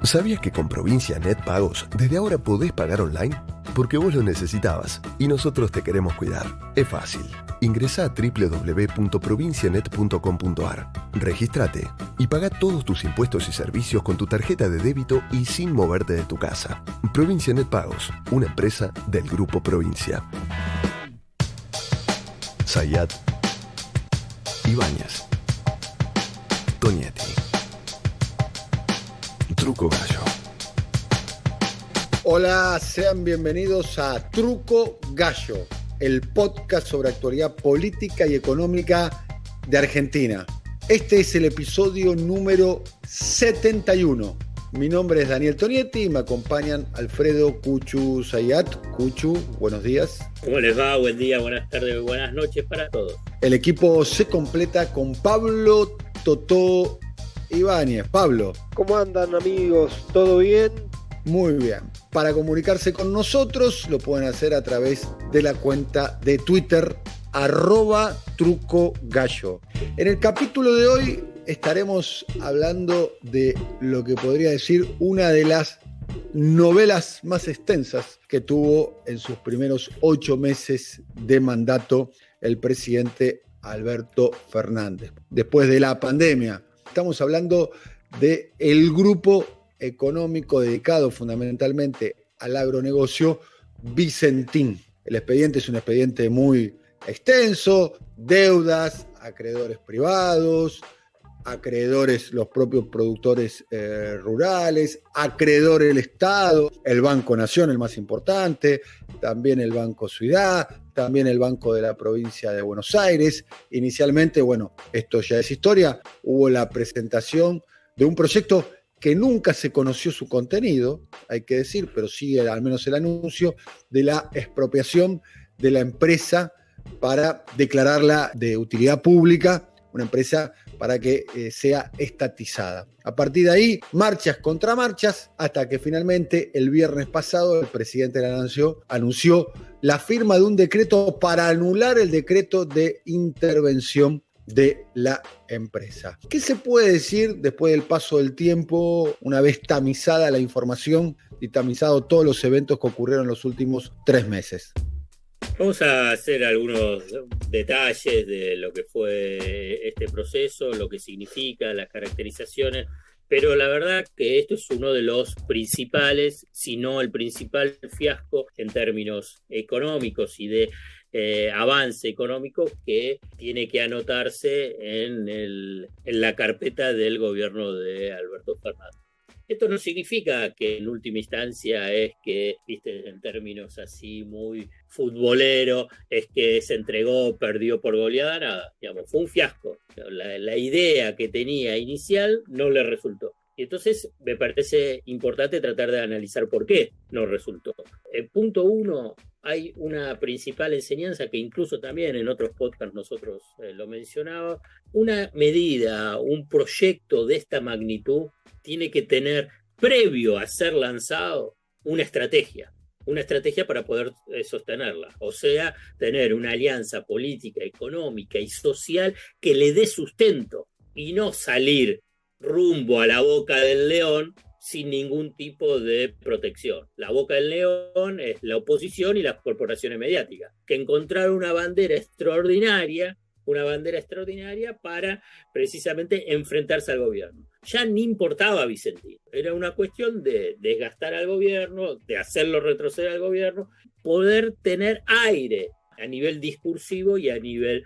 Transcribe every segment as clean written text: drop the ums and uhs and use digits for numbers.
¿Sabías que con Provincia Net Pagos desde ahora podés pagar online? Porque vos lo necesitabas y nosotros te queremos cuidar. Es fácil. Ingresá a www.provincianet.com.ar, regístrate y pagá todos tus impuestos y servicios con tu tarjeta de débito y sin moverte de tu casa. Provincia Net Pagos, una empresa del Grupo Provincia. Zayat, Ibáñez, Tonietti, Truco Gallo. Hola, sean bienvenidos a Truco Gallo, el podcast sobre actualidad política y económica de Argentina. Este es el episodio número 71. Mi nombre es Daniel Tonietti y me acompañan Alfredo Cuchu Zayat. Cuchu, buenos días. ¿Cómo les va? Buen día, buenas tardes, buenas noches para todos. El equipo se completa con Pablo Totó Ibáñez. Pablo. ¿Cómo andan, amigos? ¿Todo bien? Muy bien. Para comunicarse con nosotros lo pueden hacer a través de la cuenta de Twitter @trucogallo. En el capítulo de hoy estaremos hablando de lo que podría decir una de las novelas más extensas que tuvo en sus primeros 8 meses de mandato el presidente Alberto Fernández, después de la pandemia. Estamos hablando del grupo económico dedicado fundamentalmente al agronegocio Vicentín. El expediente es un expediente muy extenso, deudas, acreedores privados, acreedores los propios productores rurales, acreedor el Estado, el Banco Nación, el más importante, también el Banco Ciudad, también el Banco de la Provincia de Buenos Aires. Inicialmente, esto ya es historia, hubo la presentación de un proyecto que nunca se conoció su contenido, hay que decir, pero sí al menos el anuncio de la expropiación de la empresa para declararla de utilidad pública, una empresa para que sea estatizada. A partir de ahí, marchas contra marchas, hasta que finalmente el viernes pasado el presidente de la Nación anunció la firma de un decreto para anular el decreto de intervención de la empresa. ¿Qué se puede decir después del paso del tiempo, una vez tamizada la información y tamizado todos los eventos que ocurrieron en los últimos 3 meses? Vamos a hacer algunos detalles de lo que fue este proceso, lo que significa, las caracterizaciones, pero la verdad que esto es uno de los principales, si no el principal fiasco en términos económicos y de avance económico que tiene que anotarse en la carpeta del gobierno de Alberto Fernández. Esto no significa que en última instancia es que, en términos así muy futbolero, es que se entregó, perdió por goleada, nada. Fue un fiasco. La idea que tenía inicial no le resultó. Y entonces me parece importante tratar de analizar por qué no resultó. Punto 1, hay una principal enseñanza que incluso también en otros podcasts nosotros lo mencionábamos. Una medida, un proyecto de esta magnitud tiene que tener, previo a ser lanzado, una estrategia para poder sostenerla. O sea, tener una alianza política, económica y social que le dé sustento y no salir rumbo a la boca del león sin ningún tipo de protección. La boca del león es la oposición y las corporaciones mediáticas, que encontraron una bandera extraordinaria para precisamente enfrentarse al gobierno. Ya ni importaba Vicentín, era una cuestión de desgastar al gobierno, de hacerlo retroceder al gobierno, poder tener aire a nivel discursivo y a nivel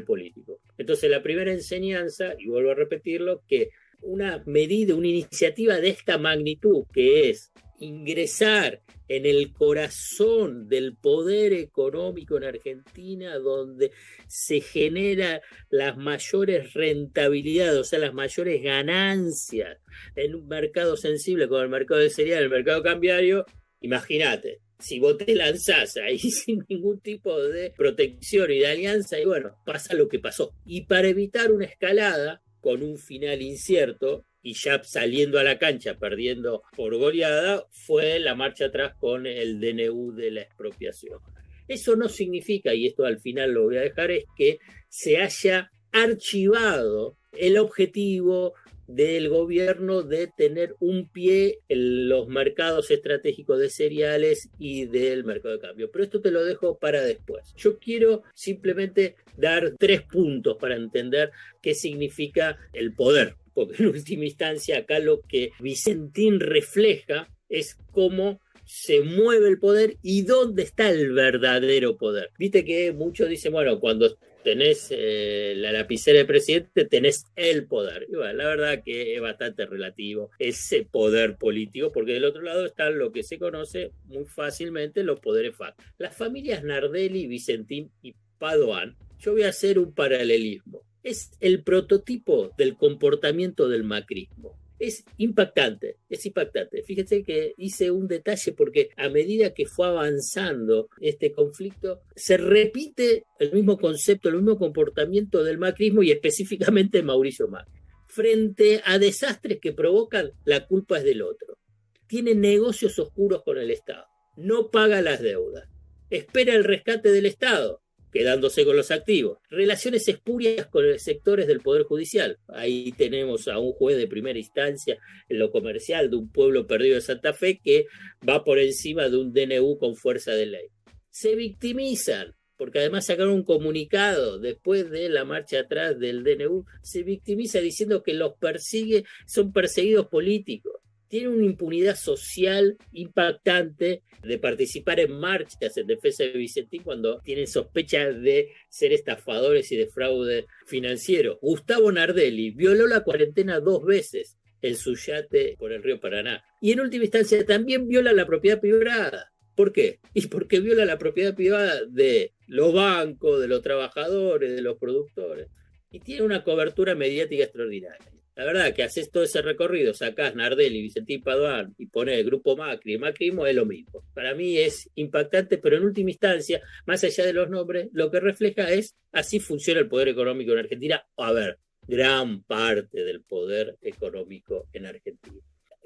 político. Entonces la primera enseñanza, y vuelvo a repetirlo, que una medida, una iniciativa de esta magnitud, que es ingresar en el corazón del poder económico en Argentina, donde se generan las mayores rentabilidades, o sea, las mayores ganancias en un mercado sensible como el mercado de cereal, el mercado cambiario. Imagínate, si vos te lanzás ahí sin ningún tipo de protección y de alianza, y pasa lo que pasó. Y para evitar una escalada con un final incierto, y ya saliendo a la cancha, perdiendo por goleada, fue la marcha atrás con el DNU de la expropiación. Eso no significa, y esto al final lo voy a dejar, es que se haya archivado el objetivo del gobierno de tener un pie en los mercados estratégicos de cereales y del mercado de cambio. Pero esto te lo dejo para después. Yo quiero simplemente dar 3 puntos para entender qué significa el poder, porque en última instancia acá lo que Vicentín refleja es cómo se mueve el poder y dónde está el verdadero poder. Viste que muchos dicen, bueno, cuando tenés la lapicera del presidente, tenés el poder. Y bueno, la verdad que es bastante relativo ese poder político, porque del otro lado está lo que se conoce muy fácilmente, los poderes fácticos. Las familias Nardelli, Vicentín y Padoan, yo voy a hacer un paralelismo. Es el prototipo del comportamiento del macrismo. Es impactante, es impactante. Fíjense que hice un detalle porque a medida que fue avanzando este conflicto, se repite el mismo concepto, el mismo comportamiento del macrismo y específicamente Mauricio Macri. Frente a desastres que provocan, la culpa es del otro. Tiene negocios oscuros con el Estado, no paga las deudas, espera el rescate del Estado, quedándose con los activos. Relaciones espurias con los sectores del Poder Judicial. Ahí tenemos a un juez de primera instancia en lo comercial de un pueblo perdido de Santa Fe que va por encima de un DNU con fuerza de ley. Se victimizan, porque además sacaron un comunicado después de la marcha atrás del DNU, se victimiza diciendo que los persigue, son perseguidos políticos. Tienen una impunidad social impactante de participar en marchas en defensa de Vicentín cuando tienen sospechas de ser estafadores y de fraude financiero. Gustavo Nardelli violó la cuarentena 2 veces en su yate por el río Paraná. Y en última instancia también viola la propiedad privada. ¿Por qué? Y porque viola la propiedad privada de los bancos, de los trabajadores, de los productores. Y tiene una cobertura mediática extraordinaria. La verdad que haces todo ese recorrido, sacás Nardelli, Vicentín Padoan y pones el grupo Macri, el macrismo es lo mismo. Para mí es impactante, pero en última instancia, más allá de los nombres, lo que refleja es así funciona el poder económico en Argentina. A ver, gran parte del poder económico en Argentina.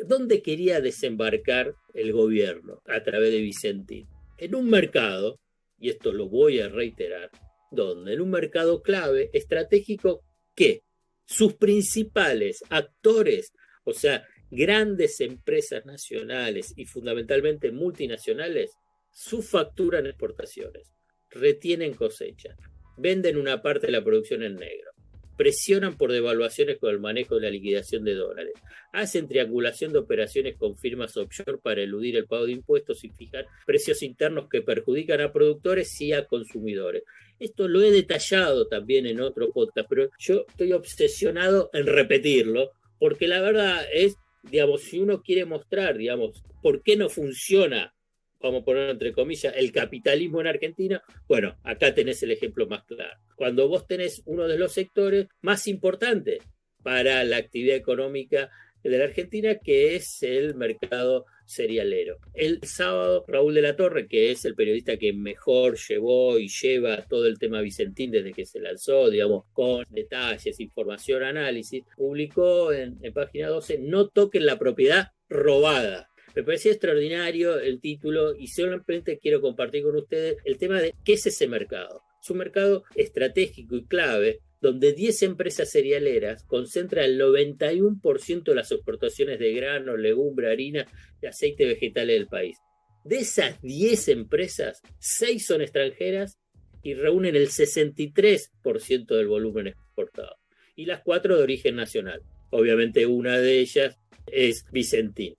¿Dónde quería desembarcar el gobierno a través de Vicentín? En un mercado, y esto lo voy a reiterar, donde en un mercado clave, estratégico, que sus principales actores, o sea, grandes empresas nacionales y fundamentalmente multinacionales, subfacturan exportaciones, retienen cosechas, venden una parte de la producción en negro, presionan por devaluaciones con el manejo de la liquidación de dólares, hacen triangulación de operaciones con firmas offshore para eludir el pago de impuestos y fijar precios internos que perjudican a productores y a consumidores. Esto lo he detallado también en otro podcast, pero yo estoy obsesionado en repetirlo, porque la verdad es, digamos, si uno quiere mostrar, digamos, por qué no funciona, vamos a ponerlo entre comillas, el capitalismo en Argentina, bueno, acá tenés el ejemplo más claro. Cuando vos tenés uno de los sectores más importantes para la actividad económica de la Argentina, que es el mercado cerealero. El sábado, Raúl de la Torre, que es el periodista que mejor llevó y lleva todo el tema Vicentín desde que se lanzó, digamos, con detalles, información, análisis, publicó en página 12, "No toquen la propiedad robada". Me parecía extraordinario el título y solamente quiero compartir con ustedes el tema de qué es ese mercado. Es un mercado estratégico y clave donde 10 empresas cerealeras concentran el 91% de las exportaciones de grano, legumbre, harina y aceite vegetal del país. De esas 10 empresas, 6 son extranjeras y reúnen el 63% del volumen exportado. Y las 4 de origen nacional. Obviamente una de ellas es Vicentín.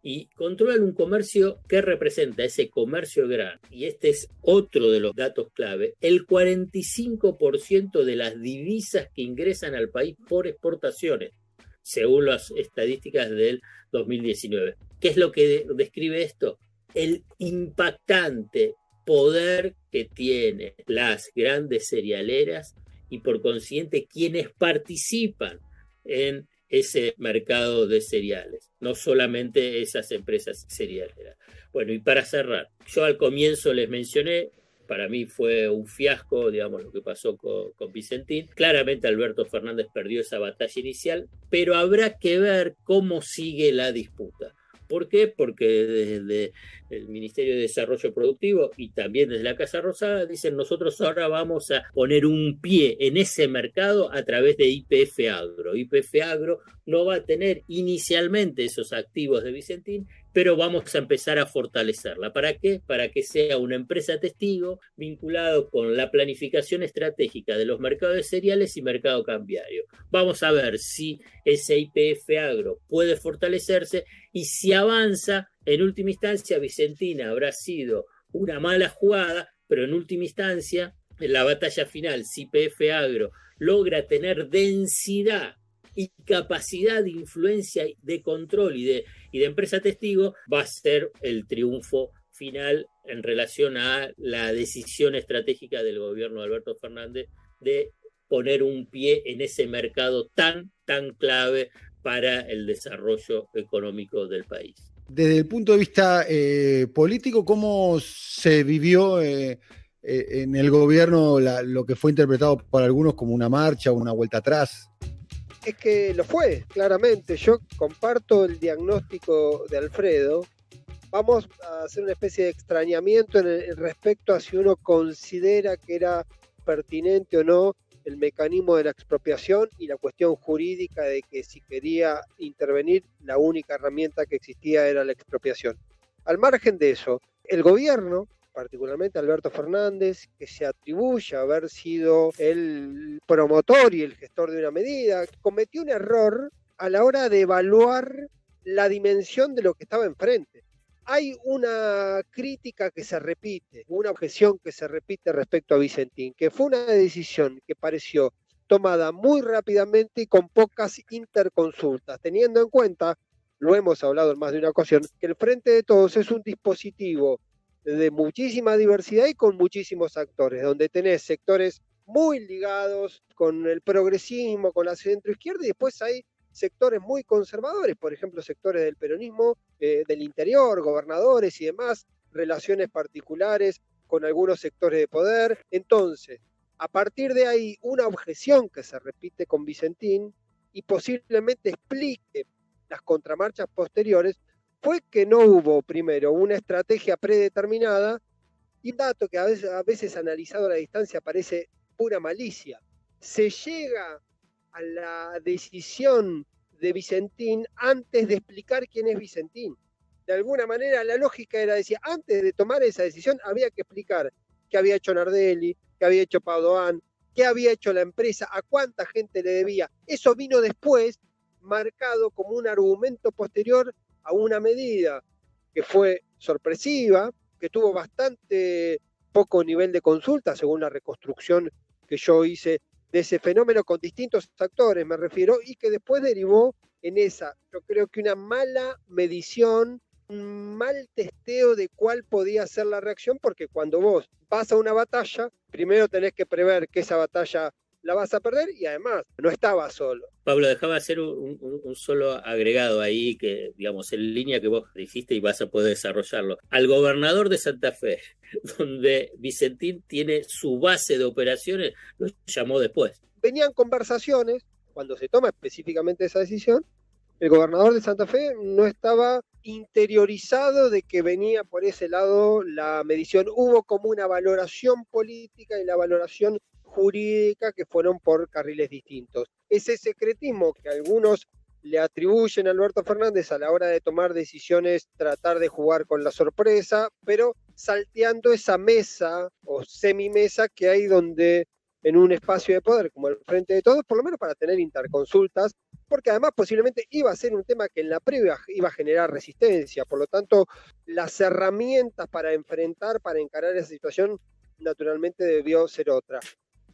Y controlan un comercio que representa ese comercio grande. Y este es otro de los datos clave. El 45% de las divisas que ingresan al país por exportaciones, según las estadísticas del 2019. ¿Qué es lo que describe esto? El impactante poder que tienen las grandes cerealeras y por consiguiente quienes participan en ese mercado de cereales, no solamente esas empresas cerealeras. Bueno, y para cerrar, yo al comienzo les mencioné, para mí fue un fiasco, digamos, lo que pasó con Vicentín. Claramente Alberto Fernández perdió esa batalla inicial, pero habrá que ver cómo sigue la disputa. ¿Por qué? Porque desde el Ministerio de Desarrollo Productivo y también desde la Casa Rosada dicen nosotros ahora vamos a poner un pie en ese mercado a través de YPF Agro. YPF Agro no va a tener inicialmente esos activos de Vicentín, pero vamos a empezar a fortalecerla. ¿Para qué? Para que sea una empresa testigo vinculado con la planificación estratégica de los mercados de cereales y mercado cambiario. Vamos a ver si ese YPF Agro puede fortalecerse y si avanza, en última instancia, Vicentina habrá sido una mala jugada, pero en última instancia, en la batalla final, si YPF Agro logra tener densidad y capacidad de influencia, de control y de empresa testigo, va a ser el triunfo final en relación a la decisión estratégica del gobierno de Alberto Fernández de poner un pie en ese mercado tan clave para el desarrollo económico del país. Desde el punto de vista político, ¿cómo se vivió en el gobierno lo que fue interpretado por algunos como una marcha o una vuelta atrás? Es que lo fue, claramente. Yo comparto el diagnóstico de Alfredo. Vamos a hacer una especie de extrañamiento en respecto a si uno considera que era pertinente o no el mecanismo de la expropiación y la cuestión jurídica de que si quería intervenir, la única herramienta que existía era la expropiación. Al margen de eso, el gobierno, particularmente Alberto Fernández, que se atribuye a haber sido el promotor y el gestor de una medida, cometió un error a la hora de evaluar la dimensión de lo que estaba enfrente. Hay una crítica que se repite, una objeción que se repite respecto a Vicentín, que fue una decisión que pareció tomada muy rápidamente y con pocas interconsultas, teniendo en cuenta, lo hemos hablado en más de una ocasión, que el Frente de Todos es un dispositivo de muchísima diversidad y con muchísimos actores, donde tenés sectores muy ligados con el progresismo, con la centroizquierda, y después hay sectores muy conservadores, por ejemplo, sectores del peronismo del interior, gobernadores y demás, relaciones particulares con algunos sectores de poder. Entonces, a partir de ahí, una objeción que se repite con Vicentín y posiblemente explique las contramarchas posteriores, fue que no hubo, primero, una estrategia predeterminada y un dato que a veces analizado a la distancia parece pura malicia. Se llega a la decisión de Vicentín antes de explicar quién es Vicentín. De alguna manera la lógica era decir, antes de tomar esa decisión había que explicar qué había hecho Nardelli, qué había hecho Padoan, qué había hecho la empresa, a cuánta gente le debía. Eso vino después marcado como un argumento posterior a una medida que fue sorpresiva, que tuvo bastante poco nivel de consulta, según la reconstrucción que yo hice de ese fenómeno con distintos actores, me refiero, y que después derivó en esa, yo creo que una mala medición, un mal testeo de cuál podía ser la reacción, porque cuando vos vas a una batalla, primero tenés que prever que esa batalla la vas a perder y además no estaba solo. Pablo, dejaba hacer un solo agregado ahí, que digamos, en línea que vos dijiste y vas a poder desarrollarlo. Al gobernador de Santa Fe, donde Vicentín tiene su base de operaciones, lo llamó después. Venían conversaciones, cuando se toma específicamente esa decisión, el gobernador de Santa Fe no estaba interiorizado de que venía por ese lado la medición. Hubo como una valoración política y la valoración jurídica que fueron por carriles distintos. Ese secretismo que algunos le atribuyen a Alberto Fernández a la hora de tomar decisiones, tratar de jugar con la sorpresa, pero salteando esa mesa o semimesa que hay donde en un espacio de poder como el Frente de Todos, por lo menos para tener interconsultas, porque además posiblemente iba a ser un tema que en la previa iba a generar resistencia, por lo tanto las herramientas para enfrentar, para encarar esa situación, naturalmente debió ser otra.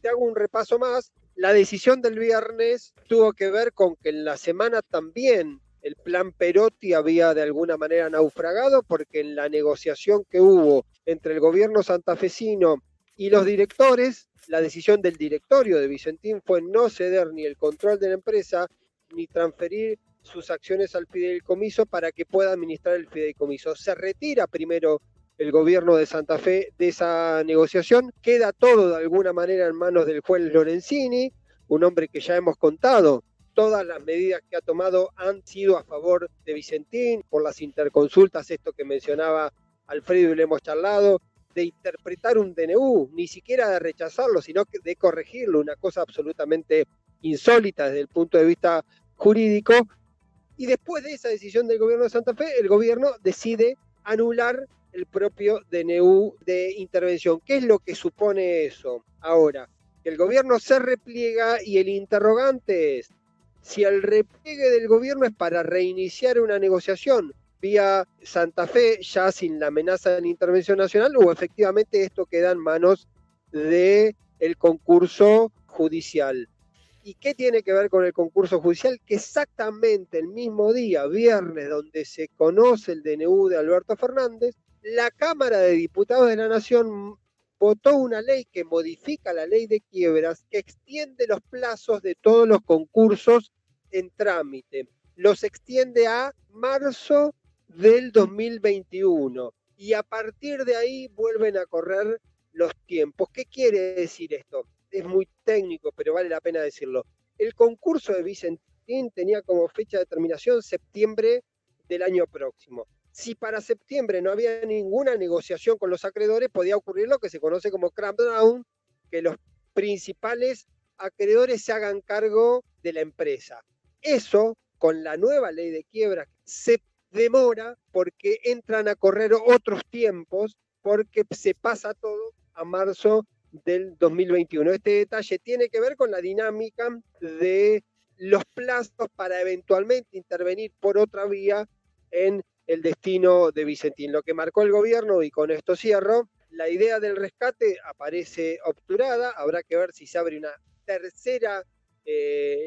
Te hago un repaso más. La decisión del viernes tuvo que ver con que en la semana también el plan Perotti había de alguna manera naufragado, porque en la negociación que hubo entre el gobierno santafesino y los directores, la decisión del directorio de Vicentín fue no ceder ni el control de la empresa ni transferir sus acciones al fideicomiso para que pueda administrar el fideicomiso. Se retira primero el gobierno de Santa Fe de esa negociación, queda todo de alguna manera en manos del juez Lorenzini, un hombre que ya hemos contado todas las medidas que ha tomado han sido a favor de Vicentín, por las interconsultas, esto que mencionaba Alfredo y le hemos charlado, de interpretar un DNU, ni siquiera de rechazarlo, sino de corregirlo, una cosa absolutamente insólita desde el punto de vista jurídico. Y después de esa decisión del gobierno de Santa Fe, el gobierno decide anular el propio DNU de intervención. ¿Qué es lo que supone eso? Ahora, que el gobierno se repliega y el interrogante es si el repliegue del gobierno es para reiniciar una negociación vía Santa Fe, ya sin la amenaza de la intervención nacional, o efectivamente esto queda en manos del concurso judicial. ¿Y qué tiene que ver con el concurso judicial? Que exactamente el mismo día, viernes, donde se conoce el DNU de Alberto Fernández, la Cámara de Diputados de la Nación votó una ley que modifica la ley de quiebras, que extiende los plazos de todos los concursos en trámite. Los extiende a marzo del 2021 y a partir de ahí vuelven a correr los tiempos. ¿Qué quiere decir esto? Es muy técnico, pero vale la pena decirlo. El concurso de Vicentín tenía como fecha de terminación septiembre del año próximo. Si para septiembre no había ninguna negociación con los acreedores, podía ocurrir lo que se conoce como crackdown, que los principales acreedores se hagan cargo de la empresa. Eso, con la nueva ley de quiebras, se demora porque entran a correr otros tiempos, porque se pasa todo a marzo del 2021. Este detalle tiene que ver con la dinámica de los plazos para eventualmente intervenir por otra vía en el destino de Vicentín. Lo que marcó el gobierno, y con esto cierro, la idea del rescate aparece obturada, habrá que ver si se abre una tercera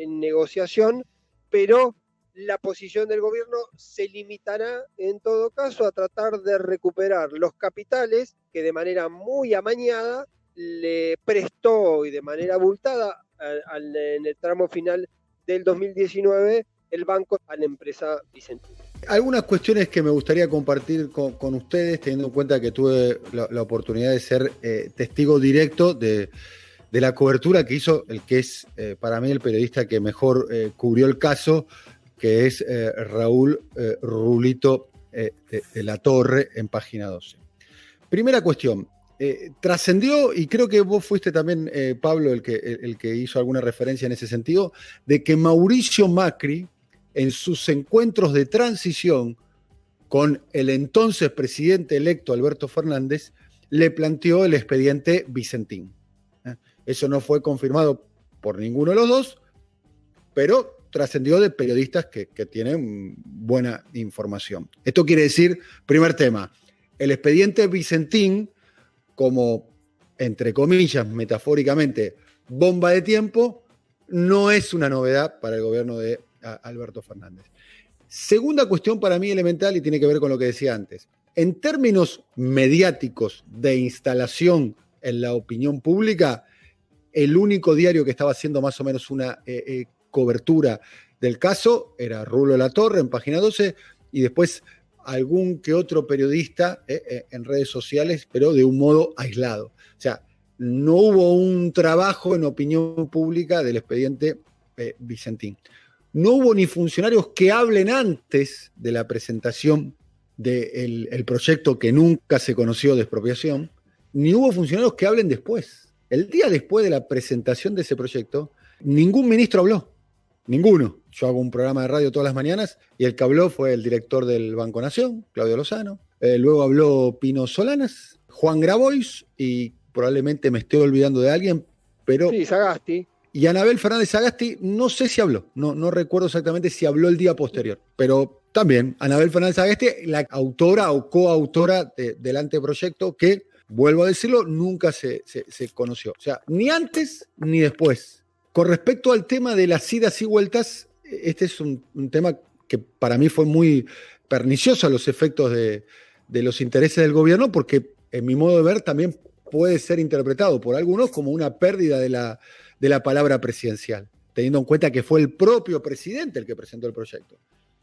negociación, pero la posición del gobierno se limitará en todo caso a tratar de recuperar los capitales que de manera muy amañada le prestó y de manera abultada en el tramo final del 2019 el banco a la empresa Vicentín. Algunas cuestiones que me gustaría compartir con ustedes, teniendo en cuenta que tuve la oportunidad de ser testigo directo de la cobertura que hizo el que es para mí el periodista que mejor cubrió el caso, que es Raúl Rulito de la Torre en Página 12. Primera cuestión, trascendió, y creo que vos fuiste también, Pablo, el que hizo alguna referencia en ese sentido, de que Mauricio Macri, en sus encuentros de transición con el entonces presidente electo Alberto Fernández, le planteó el expediente Vicentín. Eso no fue confirmado por ninguno de los dos, pero trascendió de periodistas que tienen buena información. Esto quiere decir, primer tema, el expediente Vicentín, como, entre comillas, metafóricamente, bomba de tiempo, no es una novedad para el gobierno de Alberto Fernández. Segunda cuestión para mí elemental y tiene que ver con lo que decía antes. En términos mediáticos de instalación en la opinión pública, el único diario que estaba haciendo más o menos una cobertura del caso era Rulo de la Torre en Página 12 y después algún que otro periodista en redes sociales, pero de un modo aislado. O sea, no hubo un trabajo en opinión pública del expediente Vicentín. No hubo ni funcionarios que hablen antes de la presentación del proyecto que nunca se conoció de expropiación, ni hubo funcionarios que hablen después. El día después de la presentación de ese proyecto, ningún ministro habló. Ninguno. Yo hago un programa de radio todas las mañanas y el que habló fue el director del Banco Nación, Claudio Lozano. Luego habló Pino Solanas, Juan Grabois y probablemente me estoy olvidando de alguien, pero... Sí, Sagasti. Y Anabel Fernández Sagasti, no sé si habló, no recuerdo exactamente si habló el día posterior, pero también Anabel Fernández Sagasti, la autora o coautora del anteproyecto que, vuelvo a decirlo, nunca se conoció. O sea, ni antes ni después. Con respecto al tema de las idas y vueltas, este es un tema que para mí fue muy pernicioso a los efectos de los intereses del gobierno, porque en mi modo de ver también puede ser interpretado por algunos como una pérdida de la palabra presidencial, teniendo en cuenta que fue el propio presidente el que presentó el proyecto.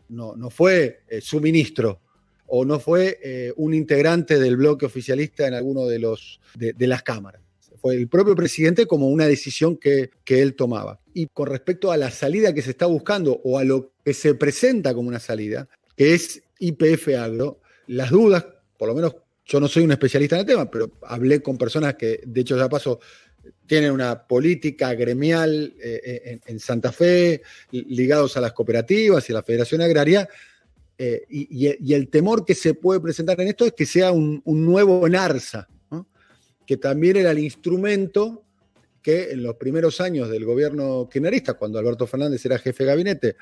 No fue su ministro o no fue un integrante del bloque oficialista en alguno de las cámaras. fue el propio presidente como una decisión que él tomaba. Y con respecto a la salida que se está buscando o a lo que se presenta como una salida, que es YPF Agro, las dudas, por lo menos yo no soy un especialista en el tema, pero hablé con personas que, de hecho, ya paso, tienen una política gremial en Santa Fe, ligados a las cooperativas y a la Federación Agraria, y el temor que se puede presentar en esto es que sea un nuevo NARSA, ¿no? Que también era el instrumento que en los primeros años del gobierno kirchnerista, cuando Alberto Fernández era jefe de gabinete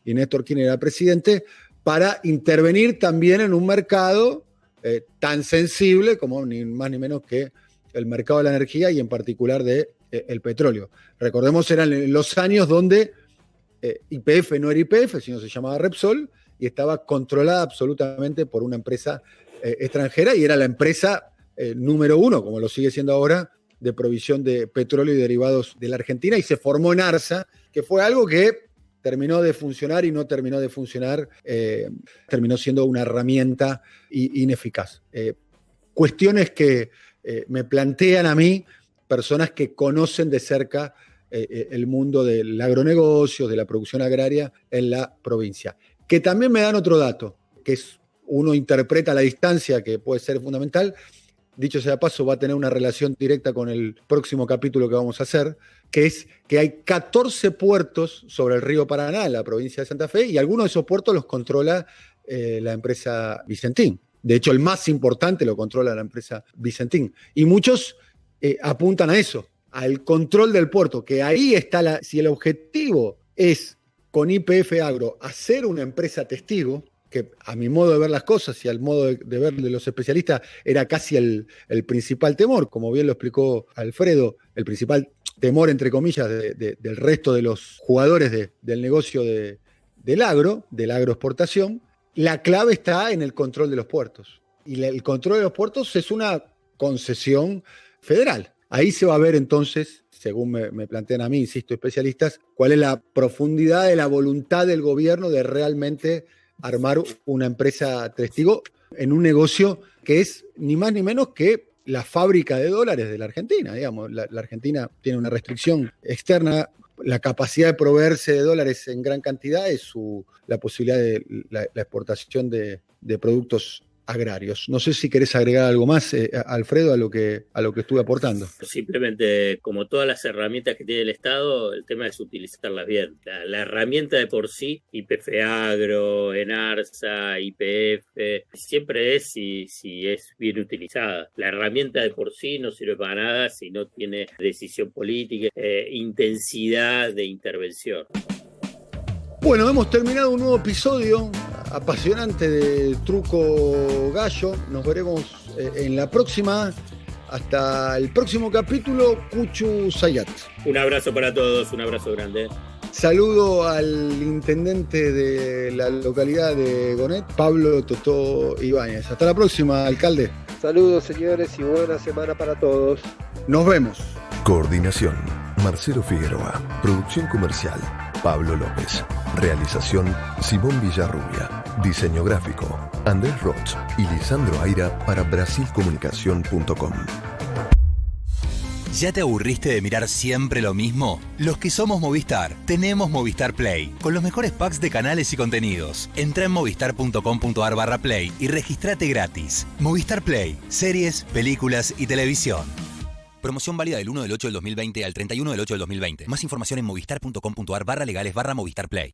y Néstor Kirchner era presidente, para intervenir también en un mercado tan sensible como ni más ni menos que el mercado de la energía y en particular el petróleo. Recordemos, eran los años donde YPF no era YPF, sino se llamaba Repsol, y estaba controlada absolutamente por una empresa extranjera, y era la empresa número uno, como lo sigue siendo ahora, de provisión de petróleo y derivados de la Argentina, y se formó NARSA, que fue algo que terminó de funcionar y no terminó de funcionar, terminó siendo una herramienta ineficaz. Cuestiones que me plantean a mí personas que conocen de cerca el mundo del agronegocio, de la producción agraria en la provincia. Que también me dan otro dato, que es, uno interpreta a la distancia, que puede ser fundamental. Dicho sea de paso, va a tener una relación directa con el próximo capítulo que vamos a hacer, que es que hay 14 puertos sobre el río Paraná, en la provincia de Santa Fe, y algunos de esos puertos los controla la empresa Vicentín. De hecho, el más importante lo controla la empresa Vicentín. Y muchos apuntan a eso, al control del puerto, que ahí está si el objetivo es, con YPF Agro, hacer una empresa testigo, que a mi modo de ver las cosas y al modo de ver de los especialistas era casi el principal temor, como bien lo explicó Alfredo, el principal temor, entre comillas, del resto de los jugadores del negocio de la agroexportación. La clave está en el control de los puertos. Y el control de los puertos es una concesión federal. Ahí se va a ver entonces, según me plantean a mí, insisto, especialistas, cuál es la profundidad de la voluntad del gobierno de realmente armar una empresa testigo en un negocio que es ni más ni menos que la fábrica de dólares de la Argentina. Digamos, la Argentina tiene una restricción externa. La capacidad de proveerse de dólares en gran cantidad es la posibilidad de la exportación de productos agrarios. No sé si querés agregar algo más, Alfredo, a lo que estuve aportando. Simplemente, como todas las herramientas que tiene el Estado, el tema es utilizarlas bien. La herramienta de por sí, YPF Agro, ENARSA, YPF, siempre es si es bien utilizada. La herramienta de por sí no sirve para nada si no tiene decisión política, intensidad de intervención. Bueno, hemos terminado un nuevo episodio apasionante de Truco Gallo. Nos veremos en la próxima. Hasta el próximo capítulo, Cuchu Sayat. Un abrazo para todos, un abrazo grande. Saludo al intendente de la localidad de Gonet, Pablo Totó Ibáñez. Hasta la próxima, alcalde. Saludos, señores, y buena semana para todos. Nos vemos. Coordinación: Marcelo Figueroa. Producción comercial: Pablo López. Realización: Simón Villarrubia. Diseño gráfico: Andrés Roch y Lisandro Aira para brasilcomunicación.com. ¿Ya te aburriste de mirar siempre lo mismo? Los que somos Movistar, tenemos Movistar Play, con los mejores packs de canales y contenidos. Entra en movistar.com.ar/play y registrate gratis. Movistar Play, series, películas y televisión. Promoción válida del 1 del 8 del 2020 al 31 del 8 del 2020. Más información en movistar.com.ar/legales/Movistar Play.